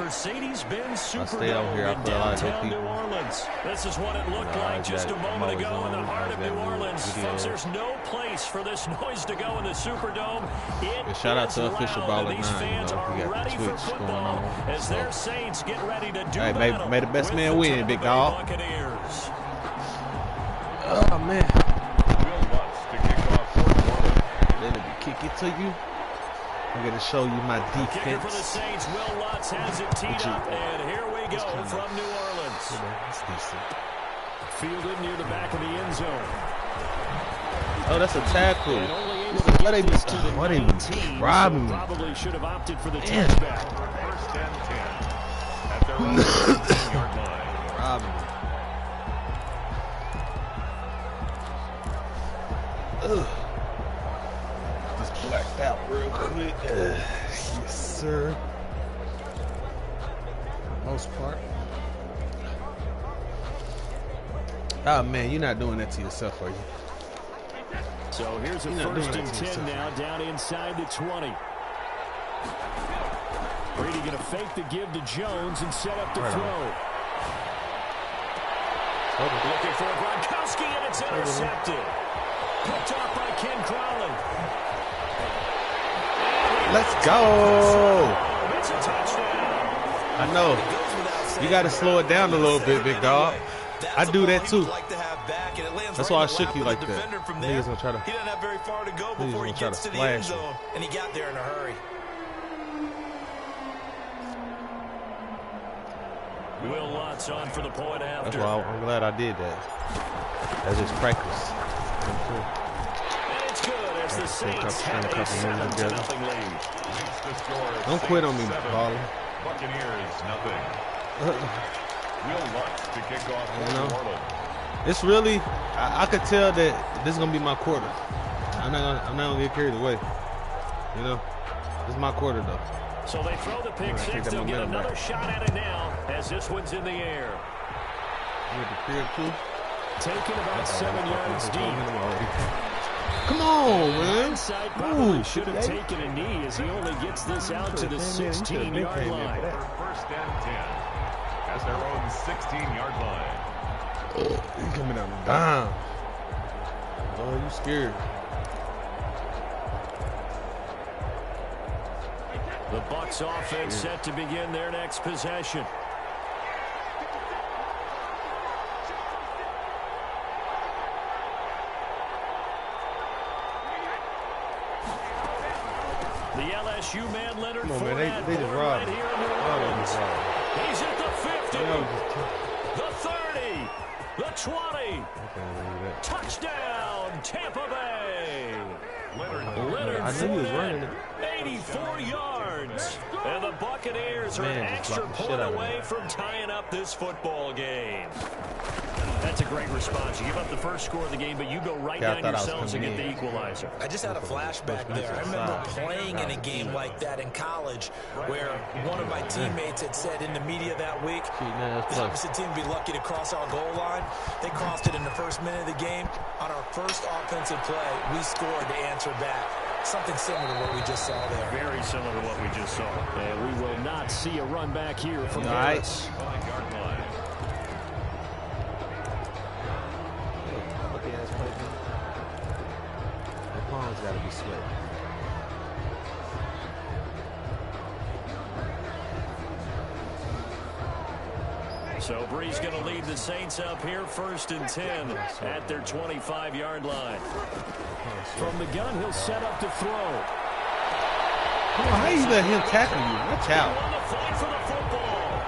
Mercedes-Benz I stay over here. I Superdome in put a lot of good downtown New people. Orleans. This is what it looked like just a moment ago in the heart of New Orleans. Folks, there's no place for this noise to go in the Superdome. Shout out to Official Baller 9. These fans are ready for football as their Saints get ready to do battle. May the best man win, big dog. Buccaneers. Oh man. Will Lutz to kick off for New Orleans. Let me kick it to you. I'm going to show you my defense. Kicker for the Saints, Will Lutz has it teed up, and here we go from New Orleans. It's decent. Fielded near the back of the end zone. Oh, that's a tackle. Why they be robbing me? Probably should have opted for the touchback. First and 10 at their own 16-yard line. Robbing me. Ugh. Just blacked out real quick. Yes, sir. For the most part. Oh man, you're not doing that to yourself, are you? So here's a first and 10 now, down inside the 20. Brady going to fake the give to Jones and set up the throw. Looking for Gronkowski, and it's intercepted. Picked off by Ken Crowley. Let's go. It's a touchdown. I know. You got to slow it down a little bit, big dog. I do that too. That's why I shook you like that. Niggas gonna try to. He doesn't have very far to go before he gets to the end zone, and he got there in a hurry. Will Lutz on for the point after. That's why I'm glad I did that. That's just practice. And it's good as the Saints have a 7-0 lead. Don't quit on me, baller. Buccaneers, nothing. Will Lutz to kick off for New Orleans. It's really, I could tell that this is gonna be my quarter. I'm not gonna get carried away. You know, this is my quarter though. So they throw the pick six. They'll get another shot at it now as this one's in the air. With the crib too. Taken about 7 yards deep. Come on, man. Inside probably should have taken a knee as he only gets this out to the 16-yard line. First and 10 at their own 16-yard line. He's coming out down. Oh, you scared. The Bucs offense set to begin their next possession. The LSU man, Leonard Fournette, they just robbed right here in New Orleans. He's at the 50, the 30, the 20. Touchdown, Tampa Bay. Leonard I knew he was running it. 84 yards. And the Buccaneers are an extra point away from tying up this football game. That's a great response. You give up the first score of the game, but you go right down yourselves and get the equalizer. I just had a flashback there. I remember playing in a game like that in college where one of my teammates had said in the media that week, the opposite team would be lucky to cross our goal line. They crossed it in the first minute of the game. On our first offensive play, we scored to answer back. Something similar to what we just saw there. Very similar to what we just saw. And we will not see a run back here from Harris. Palms gotta be sweaty. So Brees going to lead the Saints up here, first and 10 at their 25-yard line. From the gun, he'll set up to throw. Come on, how you let him tackle you? Watch out. On the fight for the football.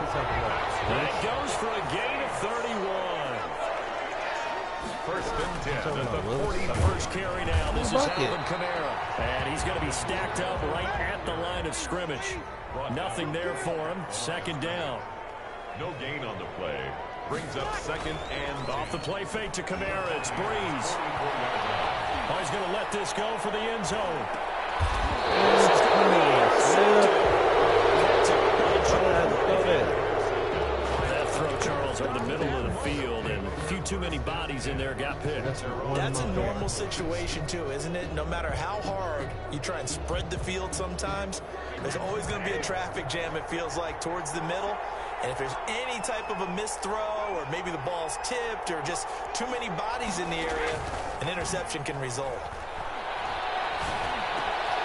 That goes for a gain of 31. First and 10 at the 40. The first carry now. This is Alvin Kamara. And he's going to be stacked up right at the line of scrimmage. Nothing there for him. Second down. No gain on the play. Brings up second and off the play fake to Kamara. It's Brees. Oh, he's going to let this go for the end zone. This is going to be intercepted. That throw, Charles, over the the middle of the field, and a few too many bodies in there got picked. That's a normal situation, too, isn't it? No matter how hard you try and spread the field sometimes, there's always going to be a traffic jam, it feels like, towards the middle. And if there's any type of a missed throw, or maybe the ball's tipped, or just too many bodies in the area, an interception can result.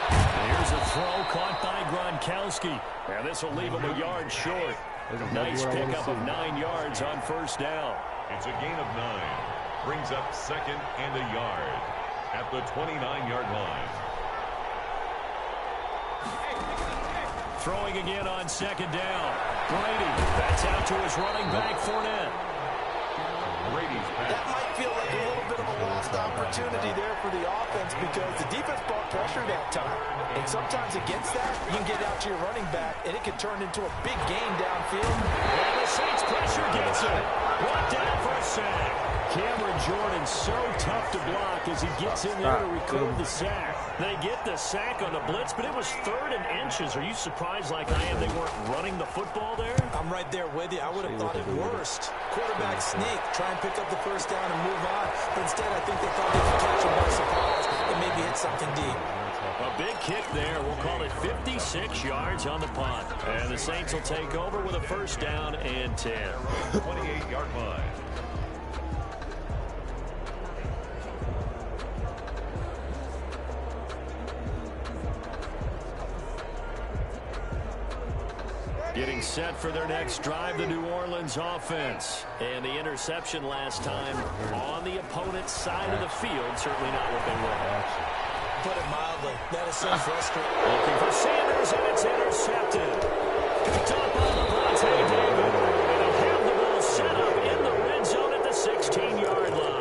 Here's a throw caught by Gronkowski. And this will leave him a yard short. Nice pickup of 9 yards on first down. It's a gain of 9. Brings up second and a yard at the 29-yard line. Throwing again on second down. Brady, that's out to his running back, Fournette. Brady's back. That might feel like a little bit of a lost opportunity there for the offense because the defense brought pressure that time. And sometimes against that, you can get out to your running back, and it can turn into a big gain downfield. And the Saints pressure gets it. Brought down for a sack. Cameron Jordan so tough to block as he gets in there to recoup the sack. They get the sack on the blitz, but it was 3rd and inches. Are you surprised like I am they weren't running the football there? I'm right there with you. I would have thought it worst. Quarterback sneak, try and pick up the first down and move on. But instead, I think they thought they could catch him by surprise and maybe hit something deep. A big kick there. We'll call it 56 yards on the punt. And the Saints will take over with a first down and 10. 28-yard line. Getting set for their next drive, the New Orleans offense. And the interception last time on the opponent's side of the field. Certainly not what they wanted. Put it mildly. That is so frustrating. Looking for Sanders, and it's intercepted. Picked up by Lavonte David. And they'll have the ball set up in the red zone at the 16-yard line.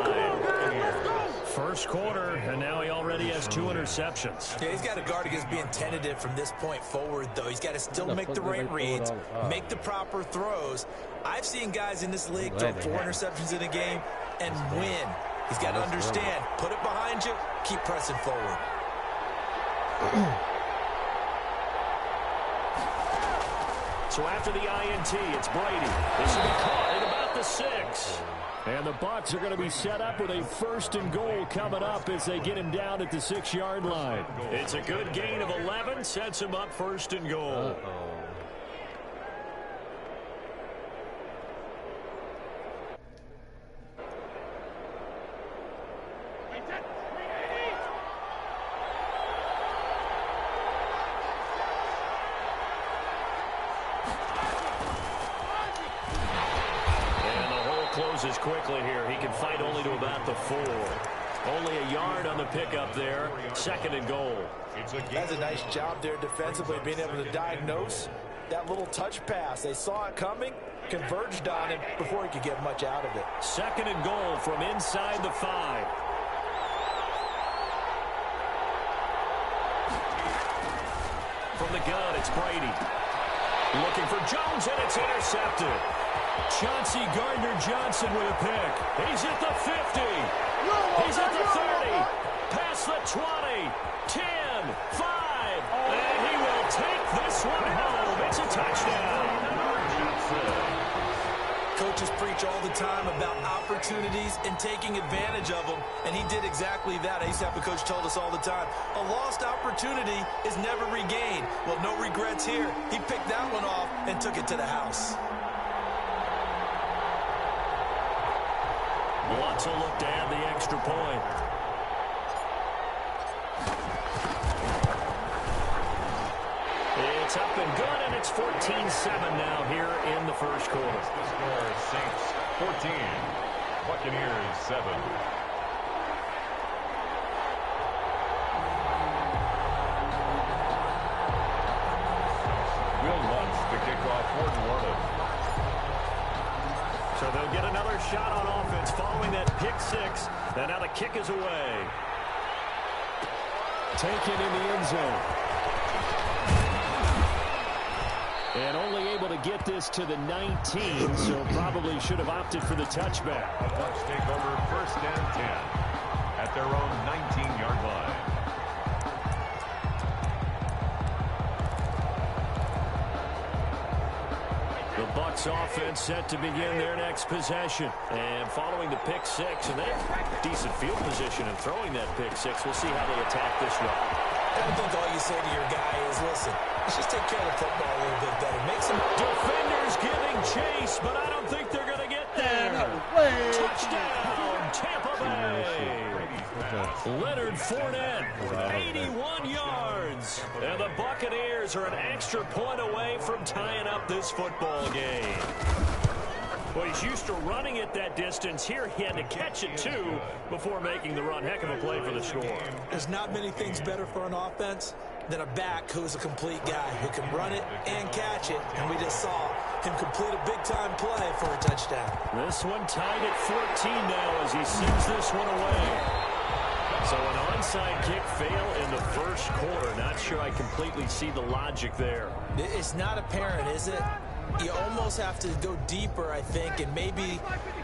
First quarter, and now he already has 2 interceptions. Yeah, he's got to guard against being tentative from this point forward, though. He's got to still make the right reads, make the proper throws. I've seen guys in this league throw 4 interceptions in a game and win. He's got to understand, put it behind you, keep pressing forward. So after the INT, it's Brady. This will be caught at about the 6. And the Bucs are going to be set up with a 1st and goal coming up as they get him down at the 6-yard line. It's a good gain of 11, sets him up 1st and goal. Closes quickly here. He can fight only to about the 4. Only a yard on the pickup there. 2nd and goal. That's a nice job there defensively, being able to diagnose that little touch pass. They saw it coming, converged on him before he could get much out of it. 2nd and goal from inside the 5. From the gun, it's Brady. Looking for Jones, and it's intercepted. Chauncey Gardner-Johnson with a pick. He's at the 50. He's at the 30. Past the 20. 10, 5. And he will take this one home. It's a touchdown. Coaches preach all the time about opportunities and taking advantage of them, and he did exactly that. I used to have a coach told us all the time, a lost opportunity is never regained. Well, no regrets here. He picked that one off and took it to the house. Lutz will look to add the extra point. It's up and good, and it's 14-7 now here in the first quarter. The score, Saints 14, Buccaneers 7. Will Lutz to kick off for New Orleans. So they'll get another shot on offense following that pick 6. And now the kick is away. Taken in the end zone. And only able to get this to the 19, so probably should have opted for the touchback. The Bucs take over 1st and 10 at their own 19-yard line. The Bucs offense set to begin their next possession. And following the pick six, and they have decent field position in throwing that pick six. We'll see how they attack this one. I think all you say to your guy is, listen, let's just take care of the football a little bit better. Make some defenders giving chase, but I don't think they're going to get there. Touchdown, Tampa Bay. Leonard Fournette, 81 yards. And the Buccaneers are an extra point away from tying up this football game. Well, he's used to running it that distance. Here he had to catch it, too, before making the run. Heck of a play for the score. There's not many things better for an offense than a back who's a complete guy who can run it and catch it. And we just saw him complete a big-time play for a touchdown. This one tied at 14 now as he sends this one away. So an onside kick fail in the first quarter. Not sure I completely see the logic there. It's not apparent, is it? You almost have to go deeper, I think, and maybe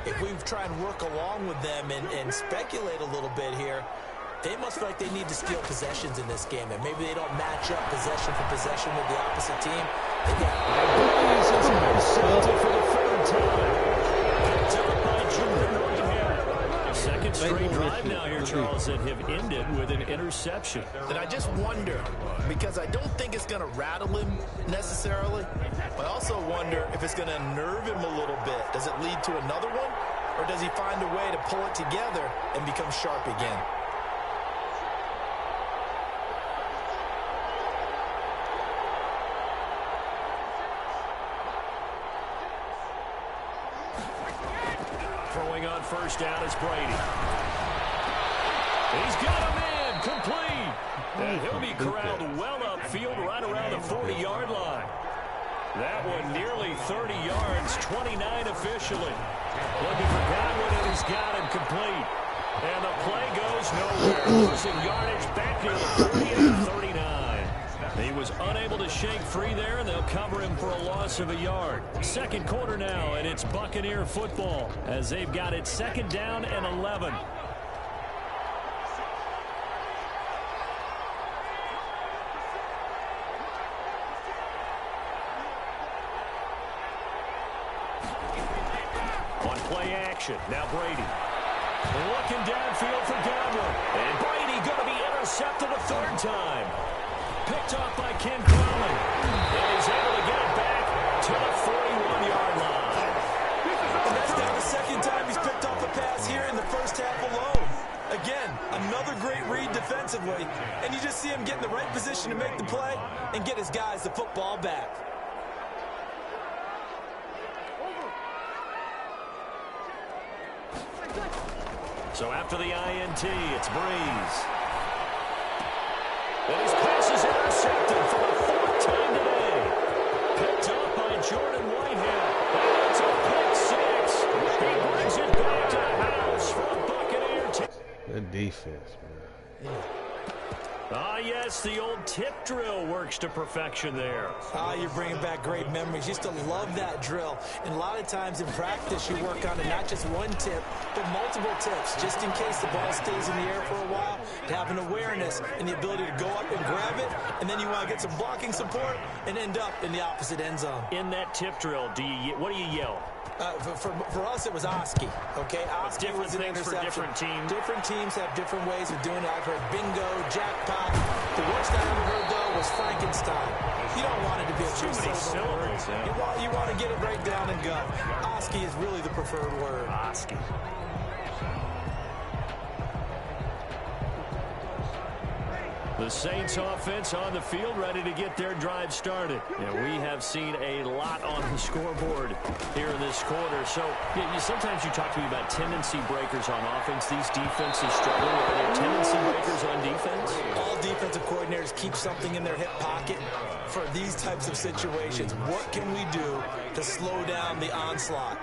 if we try and work along with them and speculate a little bit here, they must feel like they need to steal possessions in this game, and maybe they don't match up possession for possession with the opposite team. They got for the third time. Second straight drive now here, Charles, that have ended with an interception. And I just wonder, because I don't think it's going to rattle him necessarily, but I also wonder if it's going to nerve him a little bit. Does it lead to another one, or does he find a way to pull it together and become sharp again? Throwing on first down is Brady. He's got him in, complete. And he'll be corralled well upfield right around the 40-yard line. That one nearly 30 yards, 29 officially. Looking for Godwin, and he's got him complete. And the play goes nowhere. Losing yardage back near the 40 and 39. He was unable to shake free there, and they'll cover him for a loss of a yard. Second quarter now, and it's Buccaneer football as they've got it second down and 11. On play action, now Brady. Looking downfield for Godwin. And Brady going to be intercepted a third time. Picked off by Ken Crowley. And he's able to get it back to the 41-yard line. And that's now the second time he's picked off a pass here in the first half alone. Again, another great read defensively. And you just see him get in the right position to make the play and get his guys the football back. So after the INT, it's Breeze. And his pass is intercepted for the fourth time today. Picked up by Jordan Whitehead. And it's a pick six. He brings it back to the house for a Buccaneer team. Good defense, man. Yeah. Ah, yes, the old tip drill works to perfection there. Ah, you're bringing back great memories. Used to love that drill. And a lot of times in practice, you work on it, not just one tip, but multiple tips, just in case the ball stays in the air for a while, to have an awareness and the ability to go up and grab it, and then you want to get some blocking support and end up in the opposite end zone. In that tip drill, what do you yell? For us, it was Oski. Okay, Oski was an interception. For different teams. Different teams have different ways of doing it. I've heard bingo, jackpot. The worst I ever heard, though, was Frankenstein. You don't want it to be a too many syllables. You want to get it right down and go. Oski is really the preferred word. Oski. The Saints offense on the field, ready to get their drive started. And we have seen a lot on the scoreboard here in this quarter. So sometimes you talk to me about tendency breakers on offense. These defenses struggle. Are there tendency breakers on defense? All defensive coordinators keep something in their hip pocket for these types of situations. What can we do to slow down the onslaught?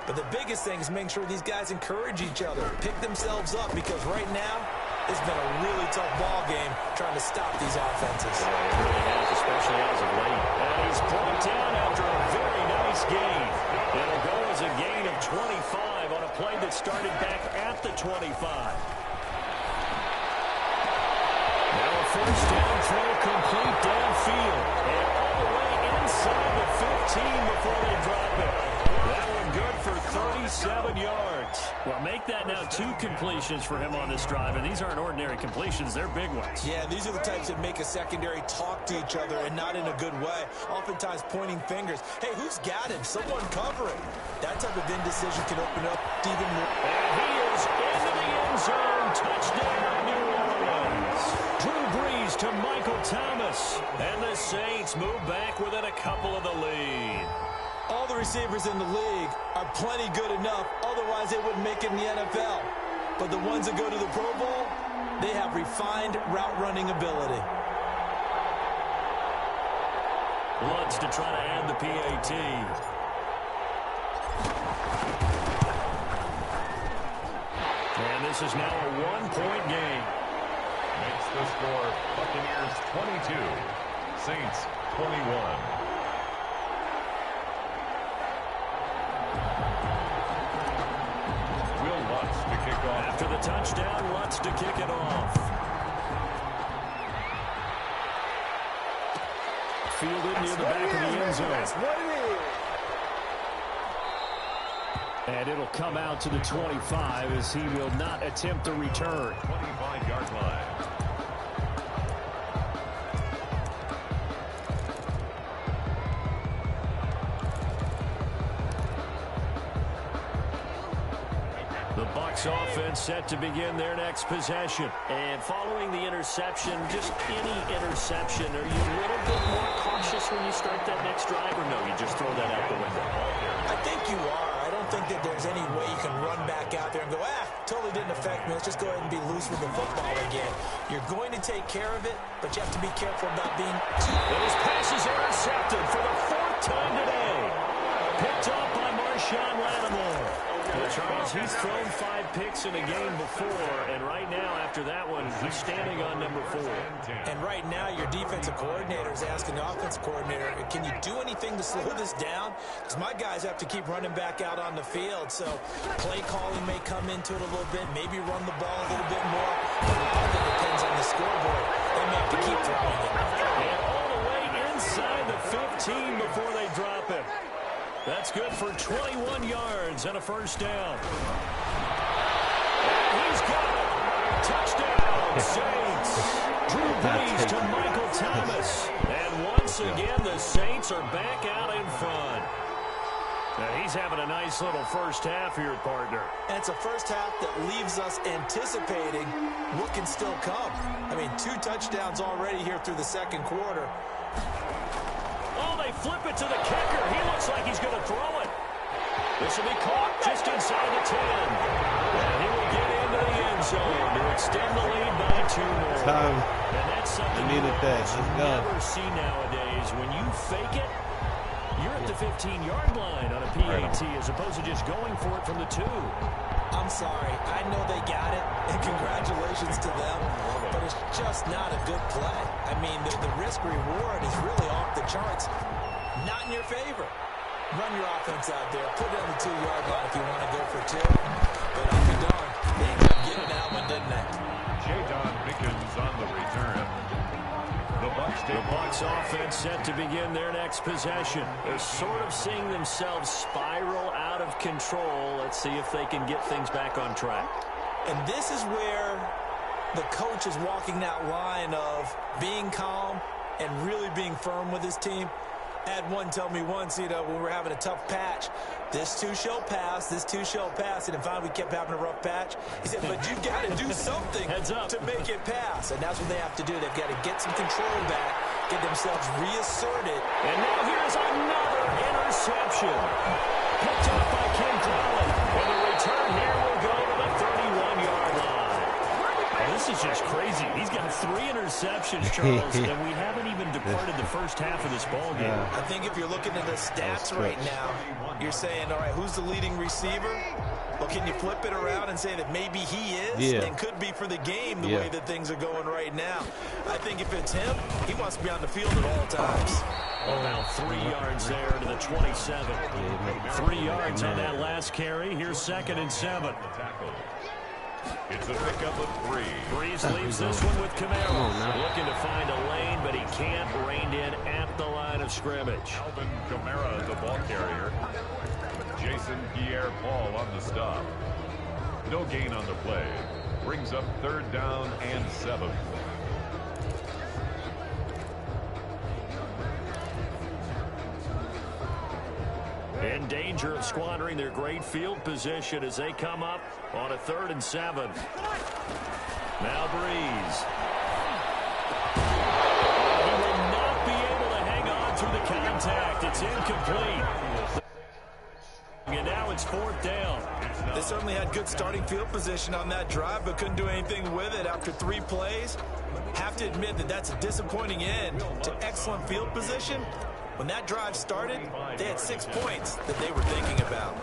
But the biggest thing is making sure these guys encourage each other, pick themselves up, because right now, it's been a really tough ball game trying to stop these offenses. It really has, especially as of late. And he's brought down after a very nice gain. It'll go as a gain of 25 on a play that started back at the 25. Now a first down throw complete downfield. And all the way inside the 15 before they drive 7 yards. Well, make that now 2 completions for him on this drive, and these aren't ordinary completions. They're big ones. Yeah, these are the types that make a secondary talk to each other and not in a good way. Oftentimes pointing fingers. Hey, who's got him? Someone cover it. That type of indecision can open up even more. And he is into the end zone. Touchdown, New Orleans. Drew Brees to Michael Thomas. And the Saints move back within a couple of the lead. All the receivers in the league are plenty good enough. Otherwise, they wouldn't make it in the NFL. But the ones that go to the Pro Bowl, they have refined route running ability. Lutz to try to add the PAT. And this is now a 1-point game. Makes the score Buccaneers 22, Saints 21. After the touchdown, Lutz to kick it off. Fielded near the back of the end zone. And it'll come out to the 25 as he will not attempt a return. 25-yard line. Offense set to begin their next possession. And following the interception, just any interception, are you a little bit more cautious when you start that next drive, or no, you just throw that out the window? I think you are. I don't think that there's any way you can run back out there and go, totally didn't affect me. Let's just go ahead and be loose with the football again. You're going to take care of it, but you have to be careful about being too... Those passes intercepted for the 4th time today. Picked up by Marshawn Lattimore. Well, Charles, he's thrown 5 picks in a game before, and right now, after that one, he's standing on number 4. And right now, your defensive coordinator is asking the offensive coordinator, can you do anything to slow this down? Because my guys have to keep running back out on the field, so play calling may come into it a little bit, maybe run the ball a little bit more. A lot of it depends on the scoreboard. They may have to keep throwing it. And all the way inside the 15 before they drop it. That's good for 21 yards and a first down. And he's got it. Touchdown, Saints. Drew Brees to Michael Thomas. And once again, the Saints are back out in front. And he's having a nice little first half here, partner. And it's a first half that leaves us anticipating what can still come. I mean, 2 touchdowns already here through the second quarter. Oh, they flip it to the kicker. He looks like he's going to throw it. This will be caught just inside the 10. And he will get into the end zone to extend the lead by 2 more. Time. And that's something you never see nowadays. When you fake it, you're at the 15-yard line on a PAT as opposed to just going for it from the 2. I'm sorry. I know they got it, and congratulations to them, but it's just not a good play. I mean, the risk-reward is really off the charts. Not in your favor. Run your offense out there. Put it on the 2-yard line if you want to go for 2. But I'll be darned. They ended up getting that one, didn't they? Jadon Mickens on the return. The Bucs offense set to begin their next possession. They're sort of seeing themselves spiral out of control. Let's see if they can get things back on track. And this is where the coach is walking that line of being calm and really being firm with his team. I had one tell me once, when we're having a tough patch, this too shall pass, this too shall pass. And then finally we kept having a rough patch. He said, but you got to do something to make it pass. And that's what they have to do. They've got to get some control back, get themselves reasserted. And now here's another interception. Picked up by Ken Crowley. And the return here will go to the 31-yard line. Oh, this is just crazy. He's got 3 interceptions, Charles, and we haven't even departed the first half of this ball game. I think if you're looking at the stats right now, you're saying, all right, who's the leading receiver? Well, can you flip it around and say that maybe he is and could be for the game the way that things are going right now? I think if it's him, he wants to be on the field at all times. About 3 yards there to the 27. 3 yards on that last carry. Here's 2nd and 7. It's a pickup of 3. Brees leaves this one with Kamara. Looking to find a lane, but he can't. Reined in at the line of scrimmage. Alvin Kamara, the ball carrier. Jason Pierre-Paul on the stop. No gain on the play. Brings up 3rd down and 7. In danger of squandering their great field position as they come up on a 3rd and 7. Now Breeze. He will not be able to hang on through the contact. It's incomplete. And now it's 4th down. They certainly had good starting field position on that drive, but couldn't do anything with it after 3 plays. Have to admit that that's a disappointing end to excellent field position. When that drive started, they had 6 points that they were thinking about.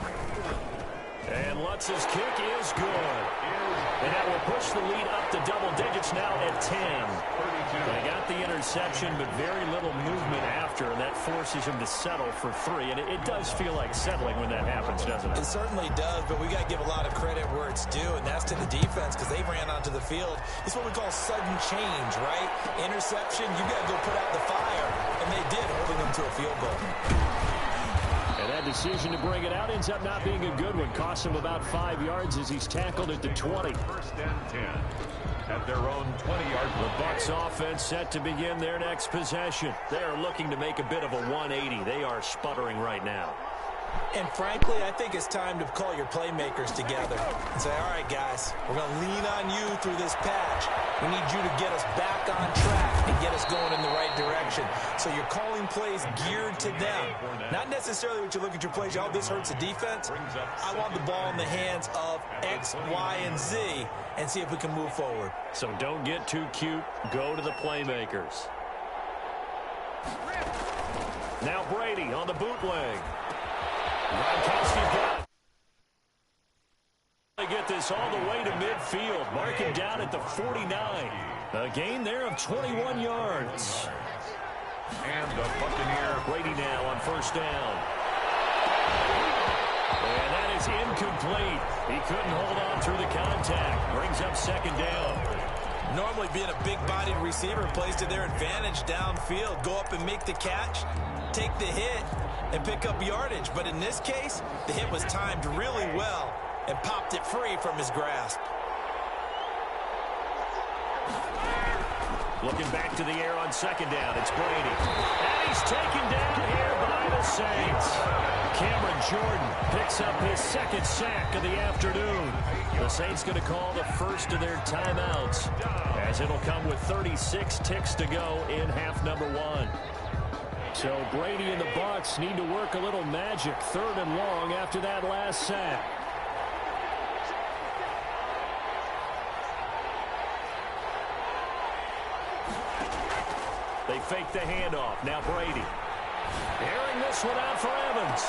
And Lutz's kick is good. And that will push the lead up to double digits now at 10. They got the interception, but very little movement after, and that forces him to settle for 3. And it does feel like settling when that happens, doesn't it? It certainly does, but we got to give a lot of credit where it's due, and that's to the defense because they ran onto the field. It's what we call sudden change, right? Interception, you got to go put out the fire, and they did, holding them to a field goal. And that decision to bring it out ends up not being a good one. Costs him about 5 yards as he's tackled at the 20. 1st and 10 at their own 20-yard line. The Bucs offense set to begin their next possession. They are looking to make a bit of a 180. They are sputtering right now. And frankly, I think it's time to call your playmakers together and say, all right, guys, we're going to lean on you through this patch. We need you to get us back on track and get us going in the right direction. So you're calling plays geared to them. Not necessarily what you look at your plays, oh, this hurts the defense. I want the ball in the hands of X, Y, and Z and see if we can move forward. So don't get too cute. Go to the playmakers. Now Brady on the bootleg. Gronkowski got it. They get this all the way to midfield. Mark him down at the 49. A gain there of 21 yards. And the Buccaneer. Brady now on 1st down. And that is incomplete. He couldn't hold on through the contact. Brings up 2nd down. Normally being a big-bodied receiver plays to their advantage downfield. Go up and make the catch, take the hit, and pick up yardage. But in this case, the hit was timed really well and popped it free from his grasp. Looking back to the air on 2nd down. It's Brady. And he's taken down here by the Saints. Cameron Jordan picks up his 2nd sack of the afternoon. The Saints going to call the first of their timeouts as it'll come with 36 ticks to go in half number 1. So Brady and the Bucs need to work a little magic 3rd and long after that last sack. They fake the handoff. Now Brady. Airing this one out for Evans.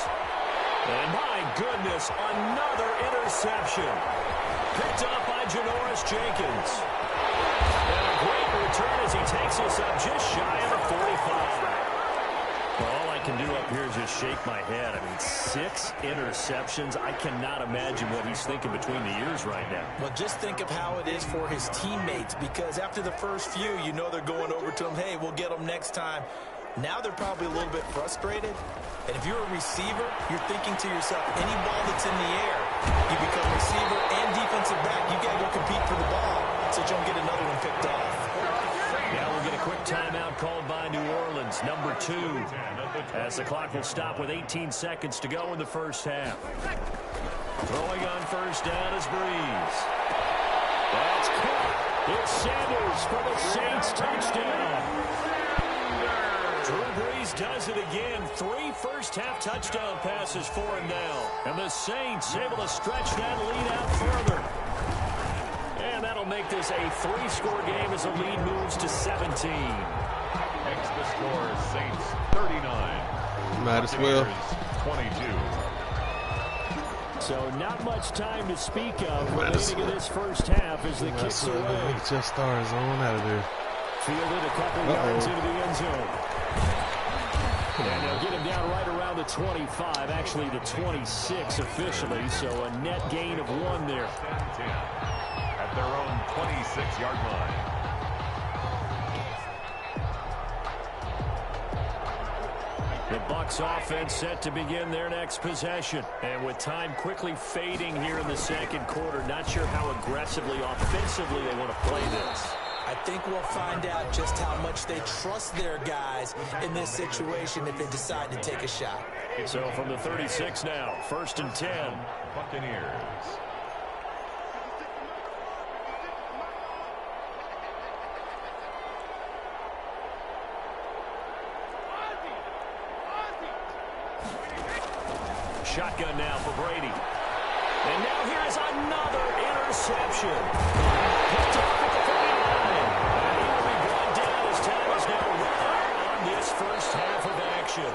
And my goodness, another interception. Picked up by Janoris Jenkins. And a great return as he takes us up just shy of the 45. Well, all I can do up here is just shake my head. I mean, 6 interceptions. I cannot imagine what he's thinking between the ears right now. Well, just think of how it is for his teammates, because after the first few, you know they're going over to him, hey, we'll get them next time. Now they're probably a little bit frustrated. And if you're a receiver, you're thinking to yourself, any ball that's in the air, you become receiver and defensive back. You got to go compete for the ball so you don't get another one picked off. Now we'll get a quick timeout called by New Orleans, number 2, as the clock will stop with 18 seconds to go in the first half. Throwing on 1st down is Breeze. That's caught. It's Sanders for the Saints touchdown. Drew Brees does it again. 3 first-half touchdown passes for him now. And the Saints able to stretch that lead out further. And that'll make this a 3-score game as the lead moves to 17. Makes the score Saints 39. Might as well. 22. So not much time to speak of remaining in this first half as the kicks away. Just stars on out of there. Fielded a couple yards into the end zone. And they'll get him down right around the 25, actually the 26 officially, so a net gain of 1 there. At their own 26-yard line. The Bucs offense set to begin their next possession. And with time quickly fading here in the second quarter, not sure how aggressively, offensively they want to play this. I think we'll find out just how much they trust their guys in this situation if they decide to take a shot. So from the 36 now, 1st and 10. Buccaneers. Shotgun now for Brady. And now here is another interception. Picked off at the 39. And he will be brought down as time is now run out on this first half of action.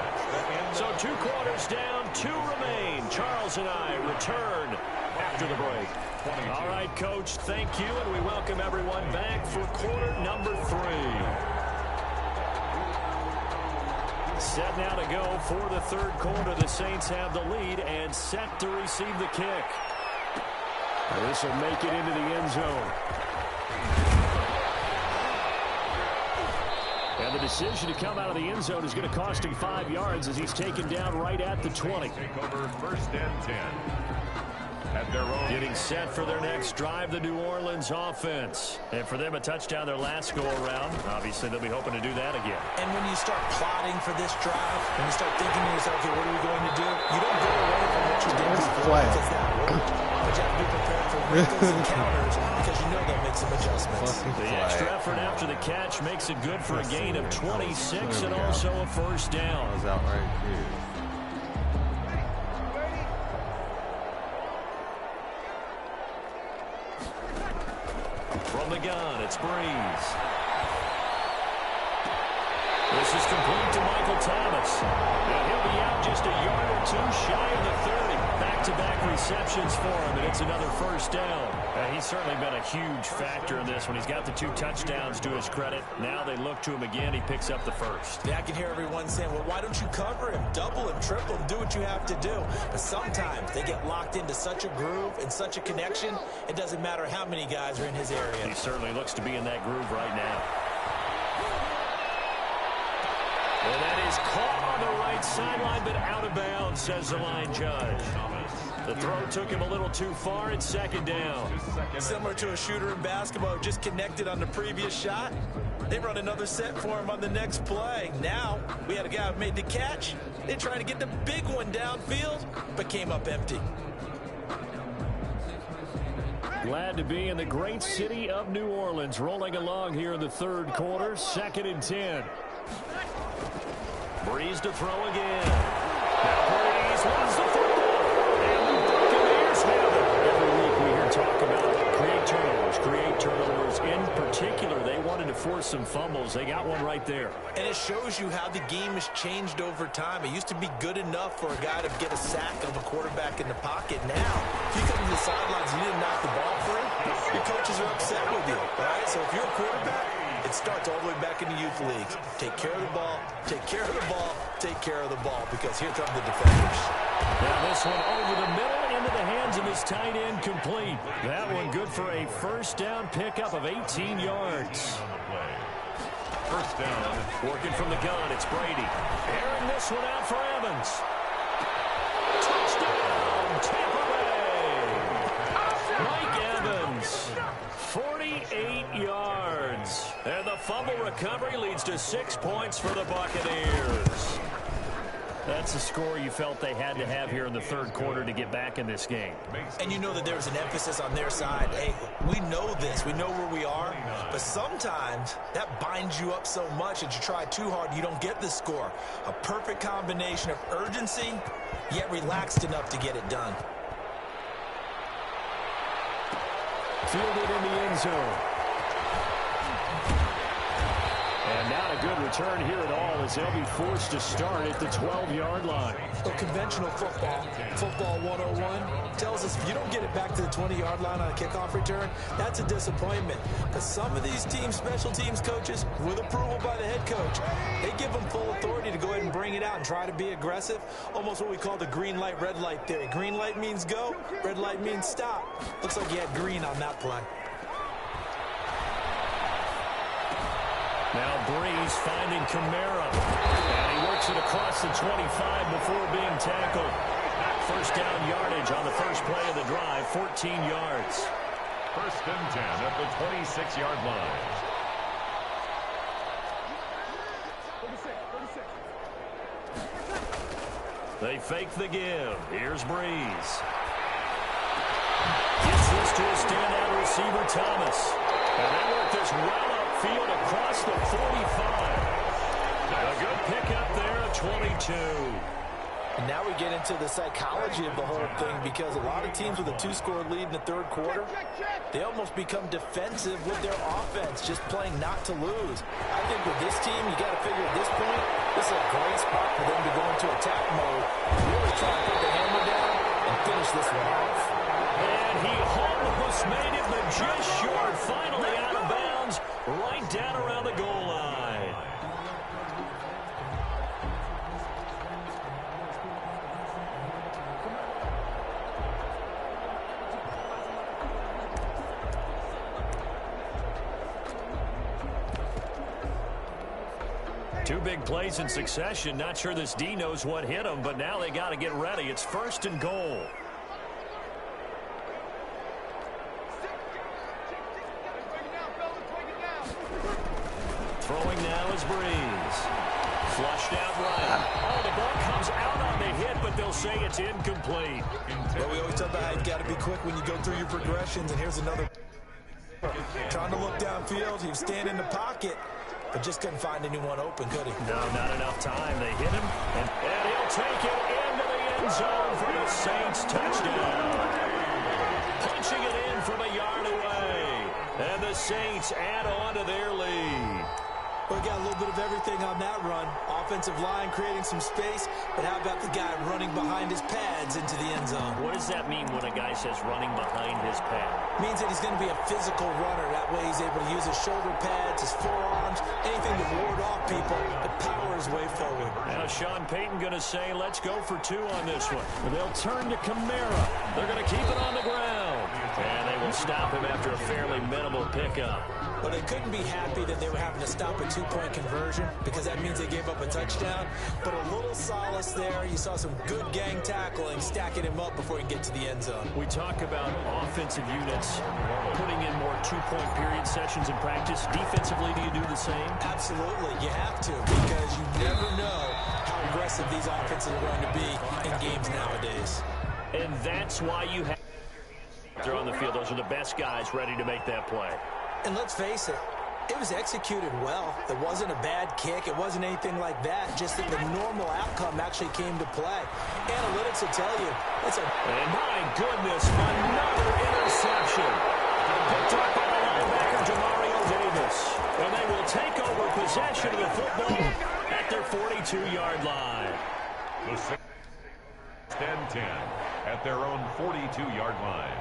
So 2 quarters down, 2 remain. Charles and I return after the break. All right, Coach, thank you, and we welcome everyone back for quarter number 3. Set now to go for the third quarter. The Saints have the lead and set to receive the kick. This will make it into the end zone. And the decision to come out of the end zone is going to cost him 5 yards as he's taken down right at the 20. Take over 1st and 10. At their own. Getting set for their next drive, the New Orleans offense. And for them, a touchdown their last go-around. Obviously, they'll be hoping to do that again. And when you start plotting for this drive, when you start thinking to yourself, okay, what are we going to do? You don't go away from what you did before because that worked. But you have to be prepared for wrinkles and counters because you know they'll make some adjustments. The extra effort after the catch makes it good for a gain of 26 and also a first down. That was out right here. From the gun, it's Breeze. This is complete to Michael Thomas. And he'll be out just a yard or 2 shy of the 30. Back-to-back receptions for him, and it's another first down. He's certainly been a huge factor in this one. He's got the 2 touchdowns to his credit. Now they look to him again. He picks up the first. Yeah, I can hear everyone saying, well, why don't you cover him? Double him, triple him, do what you have to do. But sometimes they get locked into such a groove and such a connection, it doesn't matter how many guys are in his area. He certainly looks to be in that groove right now. And that is caught on the right sideline, but out of bounds, says the line judge. The throw took him a little too far. It's 2nd down. Similar to a shooter in basketball who just connected on the previous shot. They run another set for him on the next play. Now, we had a guy who made the catch. They tried to get the big one downfield, but came up empty. Glad to be in the great city of New Orleans, rolling along here in the third quarter. 2nd and 10. Breeze to throw again. Now Breeze wins the football. And the Buccaneers have it. Every week we hear talk about create turnovers, create turnovers. In particular, they wanted to force some fumbles. They got one right there. And it shows you how the game has changed over time. It used to be good enough for a guy to get a sack of a quarterback in the pocket. Now, if you come to the sidelines and you didn't knock the ball free, your coaches are upset with you. Right? So if you're a quarterback, it starts all the way back in the youth leagues. Take care of the ball, take care of the ball, take care of the ball, because here come the defenders. Now this one over the middle into the hands of his tight end, complete. That one good for a first down pickup of 18 yards. First down. Working from the gun, it's Brady. Airing this one out for Evans. Touchdown, Tampa Bay. Mike Evans, 48 yards. And the fumble recovery leads to 6 points for the Buccaneers. That's the score you felt they had to have here in the third quarter to get back in this game. And you know that there was an emphasis on their side. Hey, we know this. We know where we are. But sometimes that binds you up so much that you try too hard, you don't get the score. A perfect combination of urgency, yet relaxed enough to get it done. Fielded in the end zone. And not a good return here at all as they'll be forced to start at the 12-yard line. Well, conventional football 101, tells us if you don't get it back to the 20-yard line on a kickoff return, that's a disappointment. But some of these teams, special teams coaches, with approval by the head coach, they give them full authority to go ahead and bring it out and try to be aggressive. Almost what we call the green light, red light theory. Green light means go, red light means stop. Looks like you had green on that play. Now Breeze finding Kamara. And he works it across the 25 before being tackled. First down yardage on the first play of the drive, 14 yards. First and 10 at the 26-yard line. They fake the give. Here's Breeze. Gets this to a standout receiver, Thomas. And they work this well upfield across the 45. A good pickup there at 22. And now we get into the psychology of the whole thing, because a lot of teams with a 2-score lead in the third quarter, they almost become defensive with their offense, just playing not to lose. I think with this team, you got to figure at this point, this is a great spot for them to go into attack mode, really try to put the hammer down and finish this one off. And he almost made it, but just short. Finally out of bounds, right down around the goal line. Two big plays in succession. Not sure this D knows what hit him, but now they got to get ready. It's first and goal. Throwing now is Breeze. Flushed out right. Oh, the ball comes out on the hit, but they'll say it's incomplete. But we always talk about how you've got to be quick when you go through your progressions, and here's another. Trying to look downfield. He was standing in the pocket, but just couldn't find anyone open, could he? No, not enough time. They hit him, and he'll take it into the end zone for the Saints touchdown. Punching it in from a yard away. And the Saints add on to their lead. We got a little bit of everything on that run. Offensive line creating some space, but how about the guy running behind his pads into the end zone? What does that mean when a guy says running behind his pad? Means that he's going to be a physical runner. That way he's able to use his shoulder pads, his forearms, anything to ward off people, but power his way forward. Now Sean Payton going to say, let's go for two on this one. They'll turn to Kamara. They're going to keep it on the ground. And they will stop him after a fairly minimal pickup. Well, they couldn't be happy that they were having to stop a two-point conversion, because that means they gave up a touchdown. But a little solace there. You saw some good gang tackling, stacking him up before he can get to the end zone. We talk about offensive units putting in more two-point period sessions in practice. Defensively, do you do the same? Absolutely. You have to, because you never know how aggressive these offenses are going to be in games nowadays. And that's why you have they're on the field. Those are the best guys ready to make that play. And let's face it, it was executed well. It wasn't a bad kick. It wasn't anything like that. Just that the normal outcome actually came to play. Analytics will tell you. And my goodness, another interception. Picked up by the linebacker, Jamario Davis. And they will take over possession of the football at their 42-yard line. The 6th and 10 at their own 42-yard line.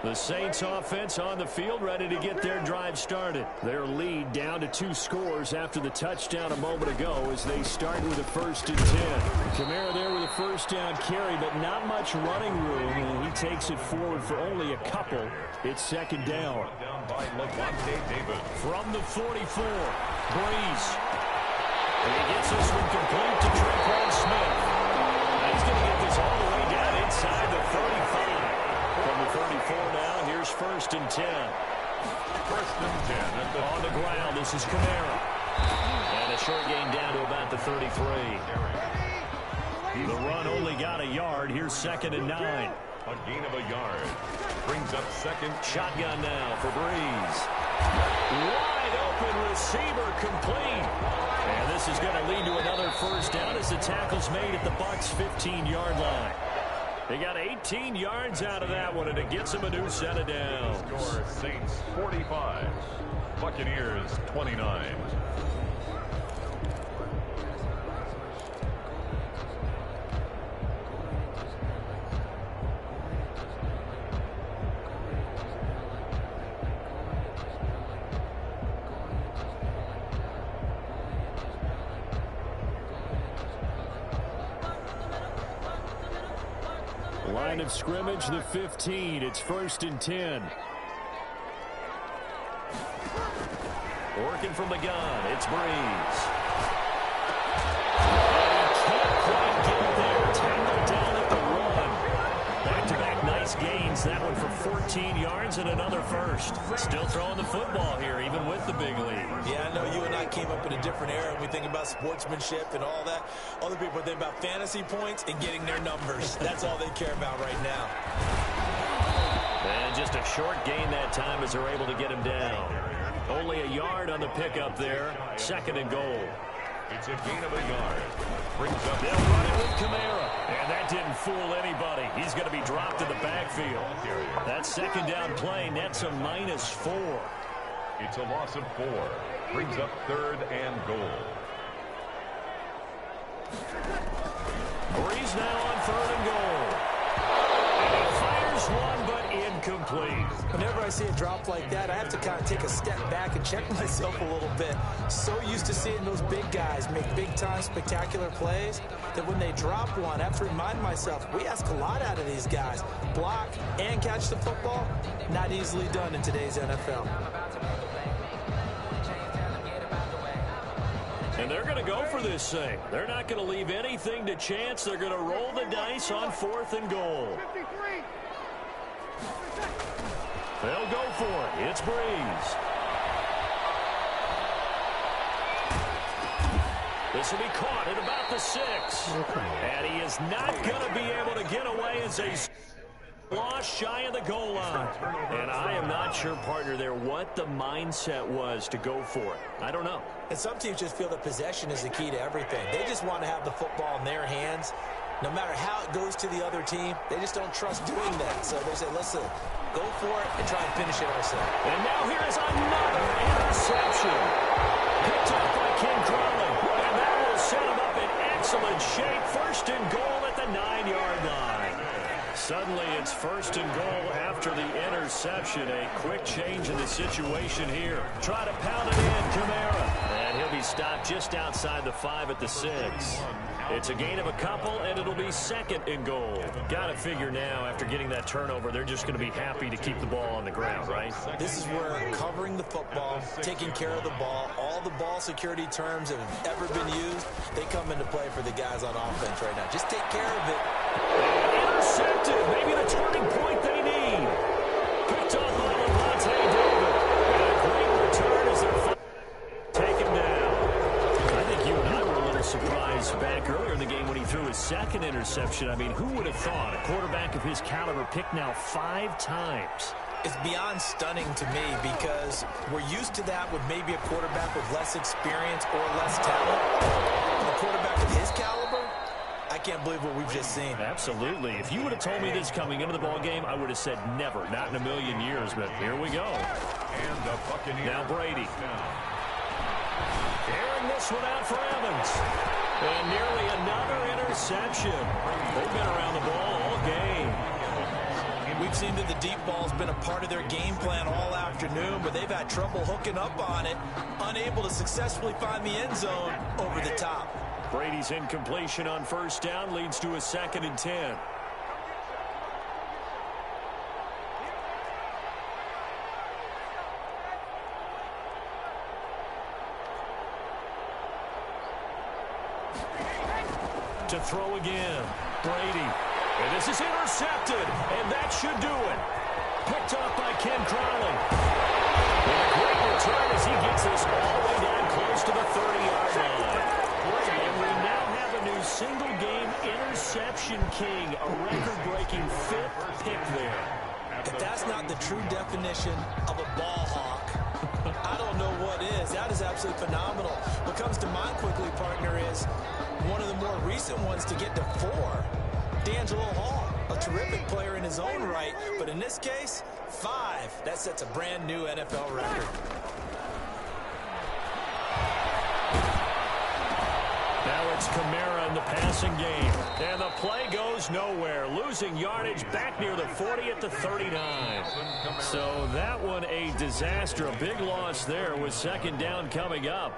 The Saints offense on the field, ready to get their drive started. Their lead down to 2 scores after the touchdown a moment ago as they start with a 1st and 10. Kamara there with a first down carry, but not much running room, and he takes it forward for only a couple. It's 2nd down. Down by Lavonte David. From the 44, Breeze. And he gets this one complete to Tre'Quan Smith. He's going to get this all the way down inside the 35. From the 34 now, here's 1st and 10. 1st and 10 on the ground. This is Kamara. And a short gain down to about the 33. The run only got a yard. Here's 2nd and 9. A gain of a yard. Brings up 2nd. Shotgun now for Breeze. Wide open receiver complete. And this is going to lead to another 1st down as the tackle's made at the Bucs' 15-yard line. They got 18 yards out of that one, and it gets them a new set of downs. Score Saints 45, Buccaneers 29. Line of scrimmage, the 15. It's 1st and 10. Working from the gun, it's Breeze. Can't quite get there. Tackled down at the run. Back-to-back nice gains. That one for 14 yards and another first. Still throwing the football here, even with the big lead. Yeah, I know you and I came up in a different era, and we think about sportsmanship and all that. Other people think about fantasy points and getting their numbers. That's all they care about right now. And just a short gain that time as they're able to get him down. Only a yard on the pickup there. 2nd and goal. It's a gain of a yard. Brings up. They'll run it with Kamara. And that didn't fool anybody. He's going to be dropped in the backfield. That 2nd down play nets a -4. It's a loss of 4. Brings up 3rd and goal. Breeze now on 3rd and goal. And he fires one, but incomplete. Whenever I see a drop like that, I have to kind of take a step back and check myself a little bit. So used to seeing those big guys make big-time spectacular plays that when they drop one, I have to remind myself, we ask a lot out of these guys. Block and catch the football, not easily done in today's NFL. And they're going to go for this thing. They're not going to leave anything to chance. They're going to roll the dice on 4th and goal. They'll go for it. It's Breeze. This will be caught at about the 6. And he is not going to be able to get away as a loss shy of the goal line. And I am not sure, partner, there what the mindset was to go for it. I don't know. And some teams just feel that possession is the key to everything. They just want to have the football in their hands. No matter how it goes to the other team, they just don't trust doing that. So they say, listen, go for it and try and finish it ourselves. And now here is another interception. Picked up by Ken Crowley. And that will set him up in excellent shape. 1st and goal at the 9-yard line. Suddenly it's 1st and goal after the interception. A quick change in the situation here. Try to pound it in, Kamara. And he'll be stopped just outside the 5 at the 6. It's a gain of a couple, and it'll be 2nd and goal. Got to figure now, after getting that turnover, they're just going to be happy to keep the ball on the ground, right? This is where covering the football, taking care of the ball, all the ball security terms that have ever been used, they come into play for the guys on offense right now. Just take care of it. Intercepted. Maybe the turning point they need. Picked off by Lavonte David. And a great return as they're take him down. I think you and I were a little surprised back earlier in the game when he threw his 2nd interception. I mean, who would have thought a quarterback of his caliber picked now 5 times? It's beyond stunning to me because we're used to that with maybe a quarterback with less experience or less talent. A quarterback of his caliber, I can't believe what we've just seen. Absolutely. If you would have told me this coming into the ball game, I would have said never, not in a million years, but here we go. And the Buccaneers. Now Brady. Airing this one out for Evans. And nearly another interception. They've been around the ball all game. We've seen that the deep ball's been a part of their game plan all afternoon, but they've had trouble hooking up on it, unable to successfully find the end zone over the top. Brady's incompletion on 1st down leads to a 2nd and 10. To throw again, Brady. And this is intercepted, and that should do it. Picked off by Ken Crowley. And a great return as he gets this all the way down close to the 30-yard line. And we now have a new single-game interception king, a record-breaking 5th pick there. If that's not the true definition of a ball hawk, I don't know what is. That is absolutely phenomenal. What comes to mind quickly, partner, is one of the more recent ones to get to 4. D'Angelo Hall, a terrific player in his own right, but in this case, 5. That sets a brand new NFL record. Now it's Kamara in the passing game. And the play goes nowhere. Losing yardage back near the 40 at the 39. So that one a disaster. A big loss there with 2nd down coming up.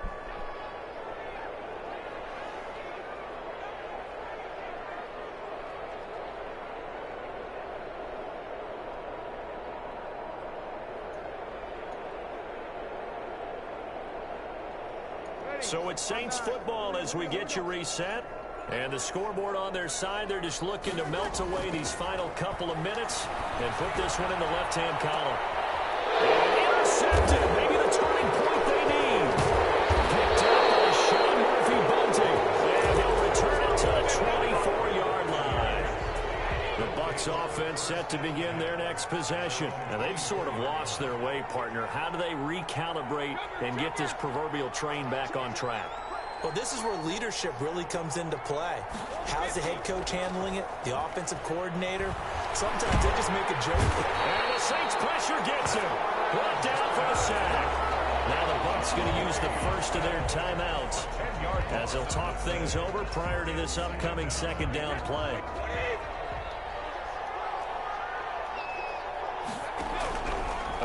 So it's Saints football as we get you reset. And the scoreboard on their side, they're just looking to melt away these final couple of minutes and put this one in the left-hand column. And intercepted. Maybe the turning point they need. Picked up by Sean Murphy-Bunting. And he'll return it to the 24-yard line. The Bucs offense set to begin their next possession. Now, they've sort of lost their way, partner. How do they recalibrate and get this proverbial train back on track? Well, this is where leadership really comes into play. How's the head coach handling it? The offensive coordinator? Sometimes they just make a joke. And the Saints pressure gets him. Brought down for a sack. Now the Bucs going to use the first of their timeouts as they'll talk things over prior to this upcoming second down play.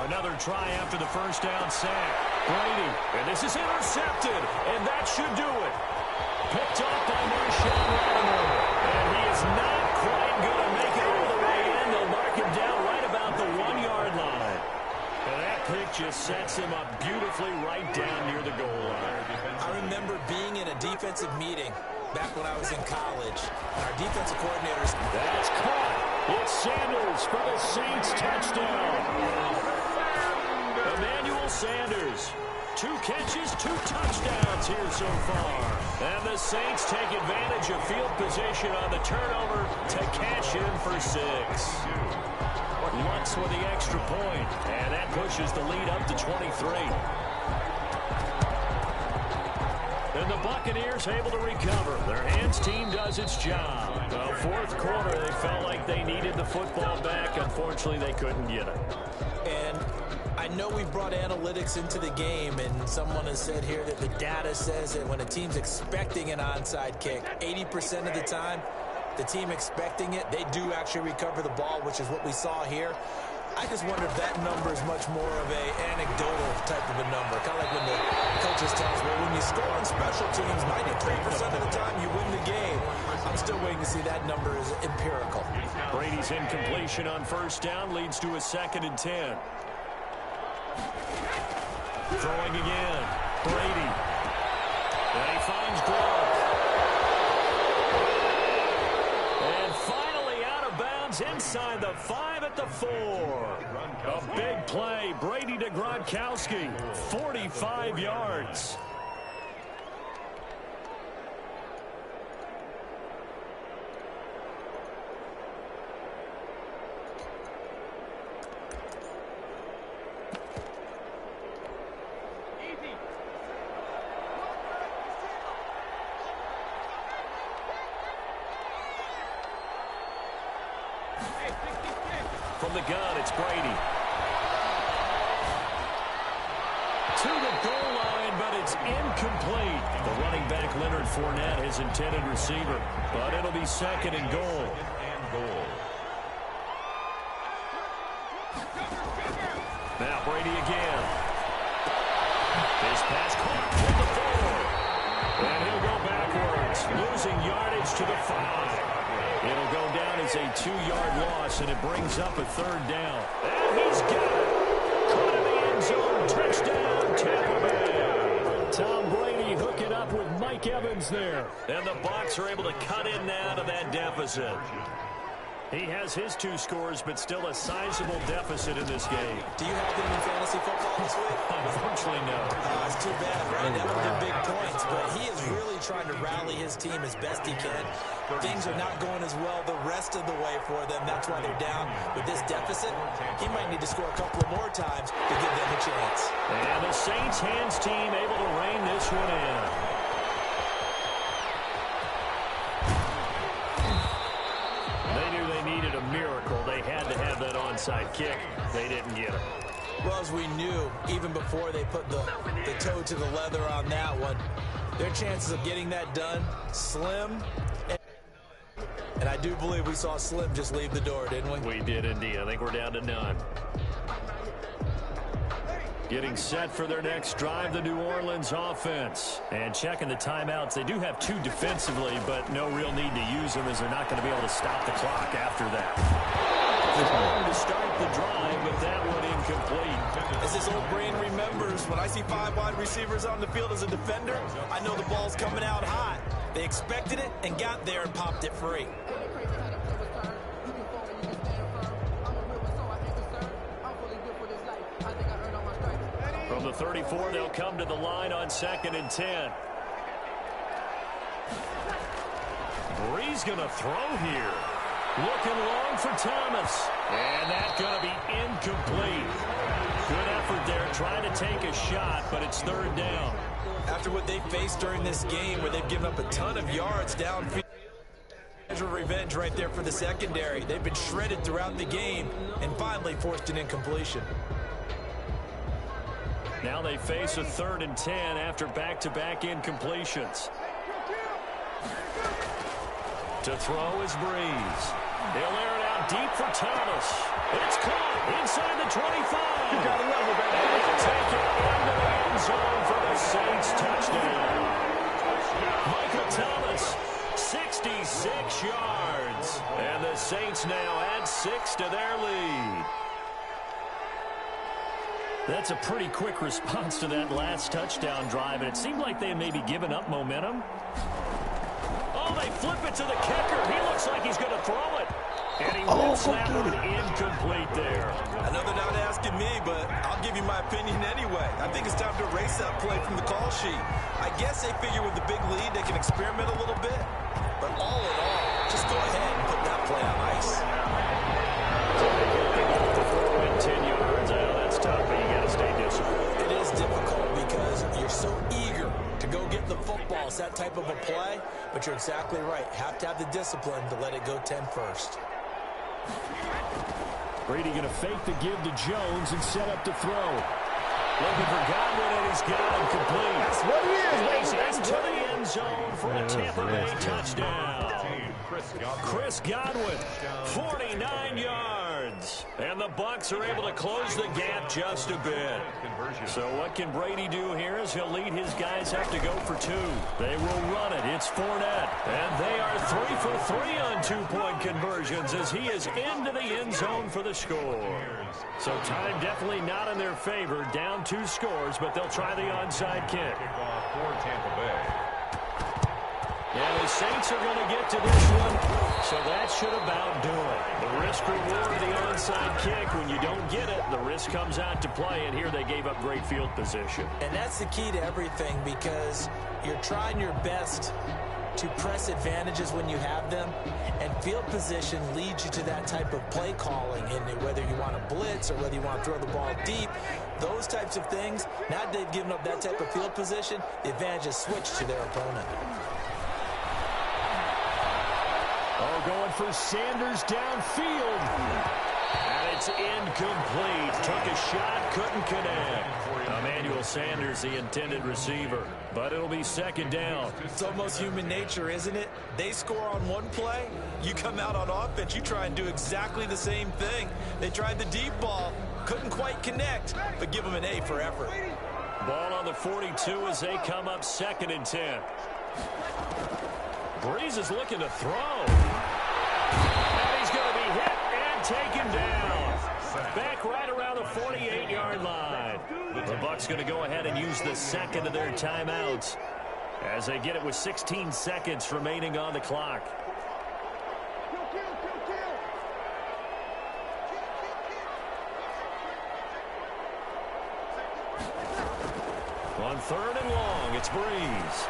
Another try after the first down sack. Brady, and this is intercepted, and that should do it. Picked off by Marshawn Lattimore, and he is not quite going to make it all the way in. They'll mark him down right about the 1-yard line. And that pick just sets him up beautifully right down near the goal line. I remember being in a defensive meeting back when I was in college. Our defensive coordinators. That's caught. It's Sanders for the Saints touchdown. Emmanuel Sanders, 2 catches, 2 touchdowns here so far. And the Saints take advantage of field position on the turnover to cash in for 6. Lutz with the extra point, and that pushes the lead up to 23. And the Buccaneers able to recover. Their hands team does its job. Well, fourth quarter, they felt like they needed the football back. Unfortunately, they couldn't get it. And I know we brought analytics into the game, and someone has said here that the data says that when a team's expecting an onside kick, 80% of the time, the team expecting it, they do actually recover the ball, which is what we saw here. I just wonder if that number is much more of an anecdotal type of a number. Kind of like when the coaches tell us, well, when you score on special teams, 93% of the time you win the game. I'm still waiting to see that number is empirical. Brady's incompletion on first down leads to a 2nd and 10. Throwing again. Brady. And he finds Gronk. And finally out of bounds inside the 5 at the 4. A big play. Brady to Gronkowski. 45 yards. From the gun, it's Brady. To the goal line, but it's incomplete. The running back, Leonard Fournette, his intended receiver. But it'll be 2nd and goal. Now Brady again. His pass caught to the 4. And he'll go backwards, losing yardage to the 5. It'll go down as a 2-yard loss, and it brings up a 3rd down. And he's got it. Caught in the end zone. Touchdown, Tampa Bay. Tom Brady hooking up with Mike Evans there. And the Bucs are able to cut in now to that deficit. He has his 2 scores, but still a sizable deficit in this game. Do you have him in fantasy football this week? Unfortunately, no. It's too bad, right? That would have been big points, but he is really trying to rally his team as best he can. Things are not going as well the rest of the way for them. That's why they're down with this deficit. He might need to score a couple of more times to give them a chance. And the Saints hands team able to rein this one in. Miracle. They had to have that onside kick. They didn't get it. Well, as we knew, even before they put the toe to the leather on that one, their chances of getting that done, slim. And I do believe we saw Slim just leave the door, didn't we? We did indeed. I think we're down to none. Getting set for their next drive, the New Orleans offense. And checking the timeouts. They do have 2 defensively, but no real need to use them as they're not going to be able to stop the clock after that. throwing to start the drive, but that one incomplete. As his old brain remembers, when I see 5 wide receivers on the field as a defender, I know the ball's coming out hot. They expected it and got there and popped it free. From the 34, they'll come to the line on 2nd and 10. Brees going to throw here. Looking long for Thomas. And that's going to be incomplete. Good effort there trying to take a shot, but it's 3rd down. After what they faced during this game where they've given up a ton of yards downfield, revenge right there for the secondary. They've been shredded throughout the game and finally forced an incompletion. Now they face a 3rd and 10 after back-to-back incompletions. To throw is Brees. They'll air it out deep for Thomas. It's caught inside the 25. You got a level, baby. And they'll take it into the end zone for the Saints touchdown. Michael Thomas, 66 yards. And the Saints now add 6 to their lead. That's a pretty quick response to that last touchdown drive, and it seemed like they had maybe given up momentum. Oh, they flip it to the kicker. He looks like he's going to throw it. And he went snapper incomplete there. I know they're not asking me, but I'll give you my opinion anyway. I think it's time to erase that play from the call sheet. I guess they figure with the big lead they can experiment a little bit. But all in all, just go ahead and put that play on ice. Win 10 yards. I know that's tough, but you got to stay disciplined. It is difficult because you're so eager to go get the football. It's that type of a play, but you're exactly right. Have to have the discipline to let it go 10 first. Brady going to fake the give to Jones and set up to throw. Looking for Godwin, and he's got him complete. That's what it is, baby. He's into the end zone for a Tampa Bay touchdown. Chris Godwin, 49 yards. And the Bucs are able to close the gap just a bit. So what can Brady do here is he'll lead his guys up to go for 2. They will run it. It's Fournette. And they are 3 for 3 on 2-point conversions as he is into the end zone for the score. So time definitely not in their favor. Down 2 scores, but they'll try the onside kick. For Tampa Bay. Yeah, the Saints are going to get to this one, so that should about do it. The risk-reward of the onside kick, when you don't get it, the risk comes out to play, and here they gave up great field position. And that's the key to everything because you're trying your best to press advantages when you have them, and field position leads you to that type of play calling, and whether you want to blitz or whether you want to throw the ball deep, those types of things, now that they've given up that type of field position, the advantage is switched to their opponent. Oh, going for Sanders downfield. And it's incomplete. Took a shot, couldn't connect. Emmanuel Sanders, the intended receiver. But it'll be 2nd down. It's almost human nature, isn't it? They score on one play. You come out on offense, you try and do exactly the same thing. They tried the deep ball. Couldn't quite connect, but give them an A for effort. Ball on the 42 as they come up 2nd and 10. Brees is looking to throw. And he's going to be hit and taken down. Back right around the 48-yard line. The Bucs going to go ahead and use the second of their timeouts as they get it with 16 seconds remaining on the clock. On 3rd and long, it's Brees.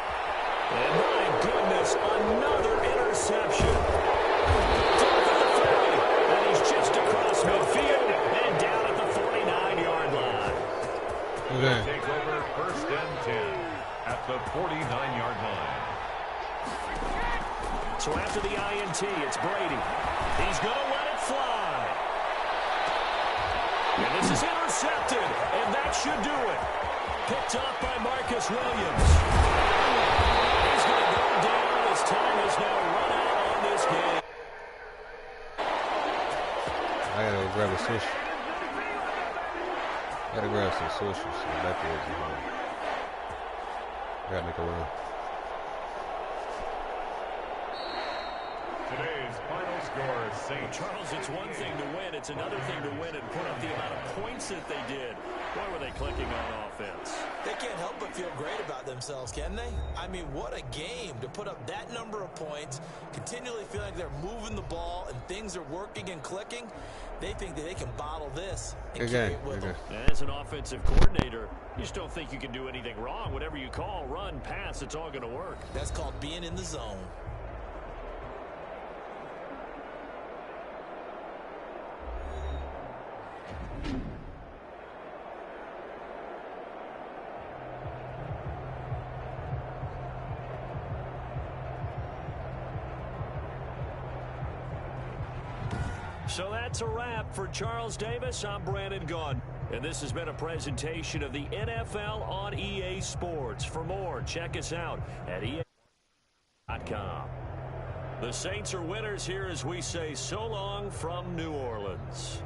And my goodness, another interception. Down to the 30, and he's just across midfield and down at the 49-yard line. Okay. Take over 1st and 10 at the 49-yard line. So after the INT, it's Brady. He's going to let it fly. And this is intercepted, and that should do it. Picked off by Marcus Williams. He's going to go down. His time has now run out on this game. I gotta go grab a sushi. Gotta grab some sushi. So back there. Gotta make a run. today's final score, Saints. Charles, it's one thing to win. It's another thing to win and put up the amount of points that they did. Boy, were they clicking on offense. They can't help but feel great about themselves, can they? I mean, what a game to put up that number of points, continually feeling like they're moving the ball and things are working and clicking. They think that they can bottle this and carry it with them. And as an offensive coordinator, you just don't think you can do anything wrong. Whatever you call, run, pass, it's all going to work. That's called being in the zone. So that's a wrap for Charles Davis. I'm Brandon Gaudin. And this has been a presentation of the NFL on EA Sports. For more, check us out at EA.com. The Saints are winners here as we say so long from New Orleans.